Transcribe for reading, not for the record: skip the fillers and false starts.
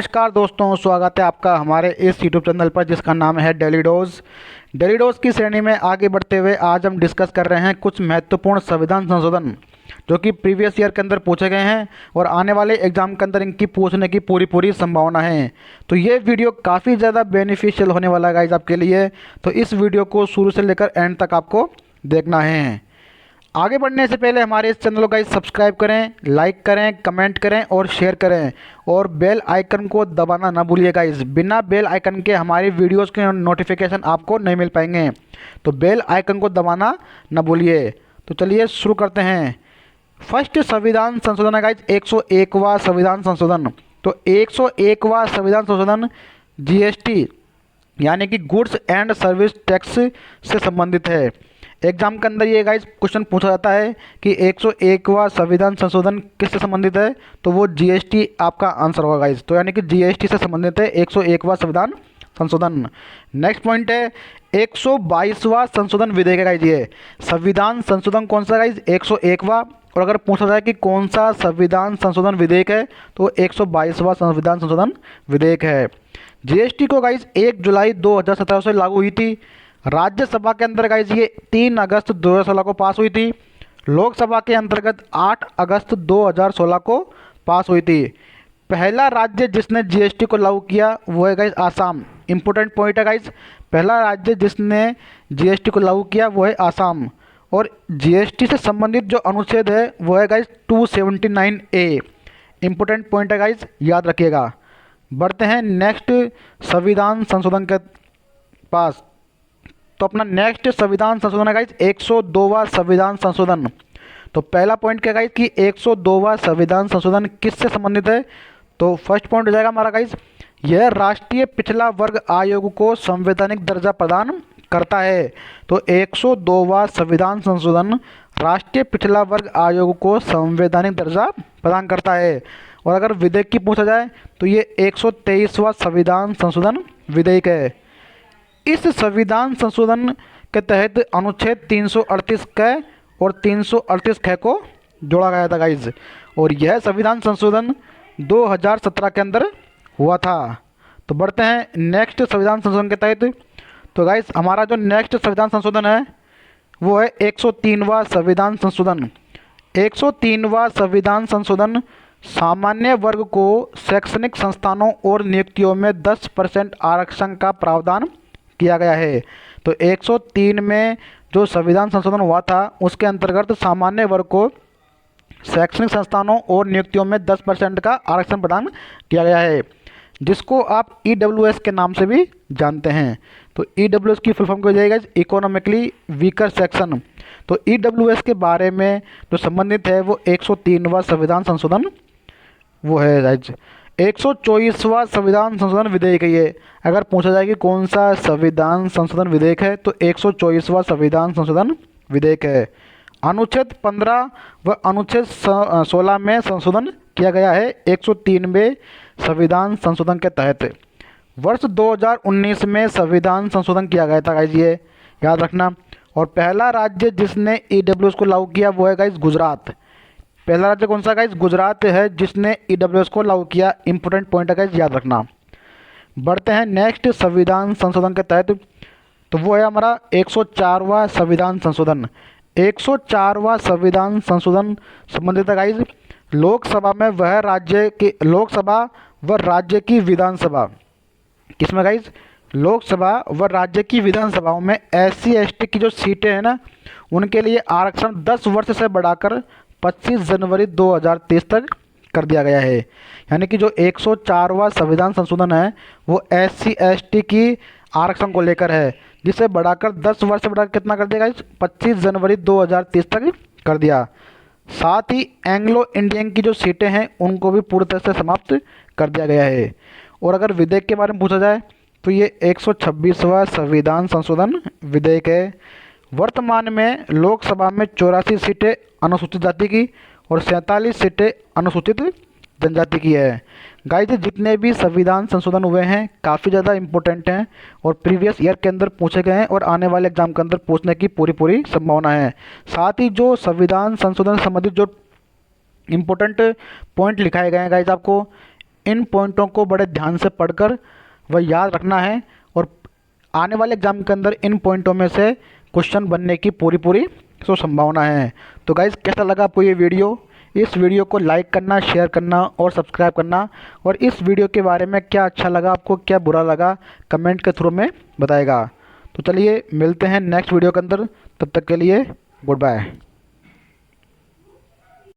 नमस्कार दोस्तों, स्वागत है आपका हमारे इस यूट्यूब चैनल पर जिसका नाम है डेली डोज की श्रेणी में आगे बढ़ते हुए आज हम डिस्कस कर रहे हैं कुछ महत्वपूर्ण संविधान संशोधन जो कि प्रीवियस ईयर के अंदर पूछे गए हैं और आने वाले एग्जाम के अंदर इनकी पूछने की पूरी संभावना है। तो ये वीडियो काफ़ी ज़्यादा बेनिफिशियल होने वाला है गाइज आपके लिए। तो इस वीडियो को शुरू से लेकर एंड तक आपको देखना है। आगे बढ़ने से पहले हमारे इस चैनल को गाइस सब्सक्राइब करें, लाइक करें, कमेंट करें और शेयर करें और बेल आइकन को दबाना ना भूलिए गाइस। बिना बेल आइकन के हमारी वीडियोस के नोटिफिकेशन आपको नहीं मिल पाएंगे, तो बेल आइकन को दबाना ना भूलिए। तो चलिए शुरू करते हैं। फर्स्ट संविधान संशोधन है गाइस 101वां संविधान संशोधन। तो 101वां संविधान संशोधन जीएसटी यानी कि गुड्स एंड सर्विस टैक्स से संबंधित है। एग्जाम के अंदर ये गाइस क्वेश्चन पूछा जाता है कि 101वां संविधान संशोधन किससे संबंधित है, तो वो जीएसटी आपका आंसर होगा गाइस। तो यानी कि जीएसटी से संबंधित है 101वां संविधान संशोधन। नेक्स्ट पॉइंट है 122वां संशोधन विधेयक है गाइस। ये संविधान संशोधन कौन सा गाइस 101वां, और अगर पूछा जाए कि कौन सा संविधान संशोधन विधेयक है तो 122वां संविधान संशोधन विधेयक है। जीएसटी को गाइस 1 जुलाई 2017 से लागू हुई थी। राज्यसभा के अंदर गाइस ये 3 अगस्त 2016 को पास हुई थी। लोकसभा के अंतर्गत 8 अगस्त 2016 को पास हुई थी। पहला राज्य जिसने जीएसटी को लागू किया वो है गाइस आसाम। इंपॉर्टेंट पॉइंट है गाइस, पहला राज्य जिसने जीएसटी को लागू किया वो है आसाम। और जीएसटी से संबंधित जो अनुच्छेद है वो है गाइस 279A। इंपॉर्टेंट पॉइंट है गाइस, याद रखिएगा। बढ़ते हैं नेक्स्ट संविधान संशोधन के पास। तो अपना नेक्स्ट संविधान संशोधन है गाइस 102वां संविधान संशोधन। तो पहला पॉइंट क्या गाइस कि 102वां संविधान संशोधन किससे संबंधित है, तो फर्स्ट पॉइंट हो जाएगा हमारा गाइस, यह राष्ट्रीय पिछड़ा वर्ग आयोग को संवैधानिक दर्जा प्रदान करता है। तो 102वां संविधान संशोधन राष्ट्रीय पिछड़ा वर्ग आयोग को संवैधानिक दर्जा प्रदान करता है। और अगर विधेयक की पूछा जाए तो ये 123वां संविधान संशोधन विधेयक है। इस संविधान संशोधन के तहत अनुच्छेद 338 क और 338 ख को जोड़ा गया था गाइज, और यह संविधान संशोधन 2017 के अंदर हुआ था। तो बढ़ते हैं नेक्स्ट संविधान संशोधन के तहत। तो गाइज हमारा जो नेक्स्ट संविधान संशोधन है वो है 103वां संविधान संशोधन। 103वां संविधान संशोधन सामान्य वर्ग को शैक्षणिक संस्थानों और नियुक्तियों में 10% आरक्षण का प्रावधान किया गया है। तो 103 में जो संविधान संशोधन हुआ था उसके अंतर्गत सामान्य वर्ग को शैक्षणिक संस्थानों और नियुक्तियों में 10% का आरक्षण प्रदान किया गया है, जिसको आप ईडब्ल्यूएस के नाम से भी जानते हैं। तो ईडब्ल्यूएस की फुल फॉर्म क्या हो जाएगा, इकोनॉमिकली वीकर सेक्शन। तो ईडब्ल्यूएस के बारे में जो संबंधित है वो 103वां संविधान संशोधन वो है गाइज। 124वां संविधान संशोधन विधेयक है ये। अगर पूछा जाए कि कौन सा संविधान संशोधन विधेयक है तो 124वां संविधान संशोधन विधेयक है। अनुच्छेद 15 व अनुच्छेद 16 में संशोधन किया गया है 103वें संविधान संशोधन के तहत। वर्ष 2019 में संविधान संशोधन किया गया था गाइज, ये याद रखना। और पहला राज्य जिसने ईडब्ल्यूएस को लागू किया वो है गाइज गुजरात। पहला राज्य कौन सा गाइज, गुजरात है जिसने ईडब्ल्यूएस को लागू किया। इंपॉर्टेंट पॉइंट है गाइज, याद रखना। बढ़ते हैं नेक्स्ट संविधान संशोधन के तहत। तो वो है हमारा 104वां संविधान संशोधन। 104वां संविधान संशोधन संबंधित है गाइज लोकसभा में वह राज्य की लोकसभा व राज्य की विधानसभा। किसमें गाइज, लोकसभा व राज्य की विधानसभाओं में SC ST की जो सीटें हैं ना उनके लिए आरक्षण 10 वर्ष से बढ़ाकर 25 जनवरी 2023 तक कर दिया गया है। यानी कि जो 104वां संविधान संशोधन है वो SC ST की आरक्षण को लेकर है, जिसे बढ़ाकर 10 वर्ष से बढ़ाकर कितना कर दिया गाइस, 25 जनवरी 2023 तक कर दिया। साथ ही एंग्लो इंडियन की जो सीटें हैं उनको भी पूरी तरह से समाप्त कर दिया गया है। और अगर विधेयक के बारे में पूछा जाए तो ये 126वां संविधान संशोधन विधेयक है। वर्तमान में लोकसभा में 84 सीटें अनुसूचित जाति की और 47 सीटें अनुसूचित जनजाति की है। गाइस जितने भी संविधान संशोधन हुए हैं काफ़ी ज़्यादा इंपॉर्टेंट हैं और प्रीवियस ईयर के अंदर पूछे गए हैं और आने वाले एग्जाम के अंदर पूछने की पूरी संभावना है। साथ ही जो संविधान संशोधन से संबंधित जो इम्पोर्टेंट पॉइंट लिखाए गए हैं गाइस आपको इन पॉइंटों को बड़े ध्यान से पढ़कर वह याद रखना है और आने वाले एग्ज़ाम के अंदर इन पॉइंटों में से क्वेश्चन बनने की पूरी पूरी संभावना है। तो गाइज़, कैसा लगा आपको ये वीडियो? इस वीडियो को लाइक करना, शेयर करना और सब्सक्राइब करना, और इस वीडियो के बारे में क्या अच्छा लगा आपको, क्या बुरा लगा, कमेंट के थ्रू में बताएगा। तो चलिए मिलते हैं नेक्स्ट वीडियो के अंदर, तब तक के लिए गुड बाय।